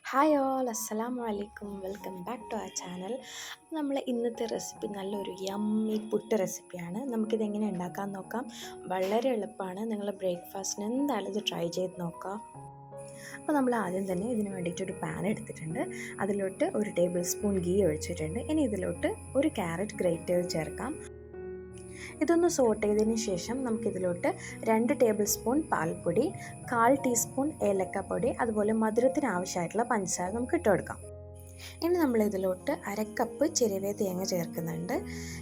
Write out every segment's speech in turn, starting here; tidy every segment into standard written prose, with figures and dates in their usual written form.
Hi all അസ്സലാമു അലൈക്കും welcome back to our channel. നമ്മൾ ഇന്നത്തെ റെസിപ്പി നല്ലൊരു യമ്മി പുട്ട് റെസിപ്പിയാണ്. നമുക്കിതെങ്ങനെ ഉണ്ടാക്കാൻ നോക്കാം. വളരെ എളുപ്പമാണ്. നിങ്ങൾ ബ്രേക്ക്ഫാസ്റ്റിന് എന്തായാലും ഇത് ട്രൈ ചെയ്ത് നോക്കാം. അപ്പോൾ നമ്മൾ ആദ്യം തന്നെ ഇതിന് വേണ്ടിയിട്ടൊരു പാൻ എടുത്തിട്ടുണ്ട്. അതിലോട്ട് ഒരു ടേബിൾ സ്പൂൺ ഗീ ഒഴിച്ചിട്ടുണ്ട്. ഇനി ഇതിലോട്ട് ഒരു ക്യാരറ്റ് ഗ്രേറ്റ് ചെയ്ത് ചേർക്കാം. ഇതൊന്ന് സോട്ട് ചെയ്തതിന് ശേഷം നമുക്കിതിലോട്ട് 2 ടേബിൾ സ്പൂൺ പാൽപ്പൊടി, 1/4 ടീസ്പൂൺ ഏലക്കപ്പൊടി, അതുപോലെ മധുരത്തിന് ആവശ്യമായിട്ടുള്ള പഞ്ചസാര നമുക്ക് ഇട്ട് കൊടുക്കാം. ഇനി നമ്മൾ ഇതിലോട്ട് 1/2 കപ്പ് ചിരവിയ തേങ്ങ ചേർക്കുന്നുണ്ട്.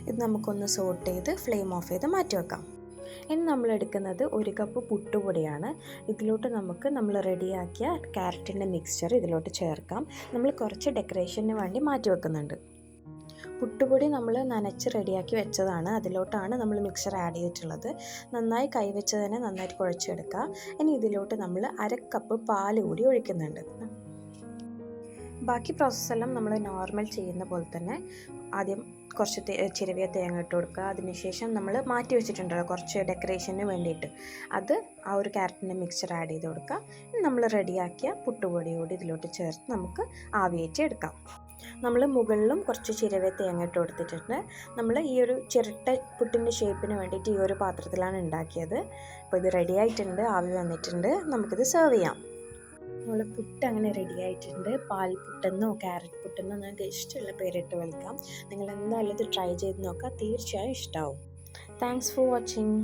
ഇത് നമുക്കൊന്ന് സോട്ട് ചെയ്ത് ഫ്ലെയിം ഓഫ് ചെയ്ത് മാറ്റി വെക്കാം. ഇനി നമ്മൾ എടുക്കുന്നത് 1 കപ്പ് പുട്ടുപൊടിയാണ്. ഇതിലോട്ട് നമ്മൾ റെഡിയാക്കിയ ക്യാരറ്റിൻ്റെ മിക്സ്ചർ ഇതിലോട്ട് ചേർക്കാം. നമ്മൾ കുറച്ച് ഡെക്കറേഷന് വേണ്ടി മാറ്റി വെക്കുന്നുണ്ട്. പുട്ടുപൊടി നമ്മൾ നനച്ച് റെഡിയാക്കി വെച്ചതാണ്. അതിലോട്ടാണ് നമ്മൾ മിക്സർ ആഡ് ചെയ്തിട്ടുള്ളത്. നന്നായി കൈവച്ച് തന്നെ നന്നായിട്ട് കുഴച്ചെടുക്കുക. ഇനി ഇതിലോട്ട് നമ്മൾ 1/2 കപ്പ് പാൽ കൂടി ഒഴിക്കുന്നുണ്ട്. ബാക്കി പ്രോസസ്സെല്ലാം നമ്മൾ നോർമൽ ചെയ്യുന്ന പോലെ തന്നെ ആദ്യം കുറച്ച് ചിരവിയ തേങ്ങ ഇട്ട് കൊടുക്കുക. അതിനുശേഷം നമ്മൾ മാറ്റി വെച്ചിട്ടുണ്ടല്ലോ കുറച്ച് ഡെക്കറേഷന് വേണ്ടിയിട്ട്, അത് ആ ഒരു ക്യാരറ്റിൻ്റെ മിക്സ്ചർ ആഡ് ചെയ്ത് കൊടുക്കുക. നമ്മൾ റെഡിയാക്കിയ പുട്ടുപൊടി കൂടി ഇതിലോട്ട് ചേർത്ത് നമുക്ക് ആവിയേറ്റി എടുക്കാം. നമ്മൾ മുകളിലും കുറച്ച് ചിരവ തേങ്ങ ഇട്ട് കൊടുത്തിട്ടുണ്ട്. നമ്മൾ ഈ ഒരു ചിരട്ട പുട്ടിൻ്റെ ഷേപ്പിന് വേണ്ടിയിട്ട് ഈ ഒരു പാത്രത്തിലാണ് ഉണ്ടാക്കിയത്. അപ്പോൾ ഇത് റെഡി ആയിട്ടുണ്ട്, ആവി വന്നിട്ടുണ്ട്. നമുക്കിത് സെർവ് ചെയ്യാം. നമ്മൾ പുട്ട് അങ്ങനെ റെഡി ആയിട്ടുണ്ട്. പാൽ പുട്ടെന്നോ ക്യാരറ്റ് പുട്ടെന്നോ നിങ്ങൾക്ക് ഇഷ്ടമുള്ള പേരിട്ട് വിളിക്കാം. നിങ്ങൾ എന്തായാലും ഇത് ട്രൈ ചെയ്ത് നോക്കുക, തീർച്ചയായും ഇഷ്ടമാവും. Thanks for watching.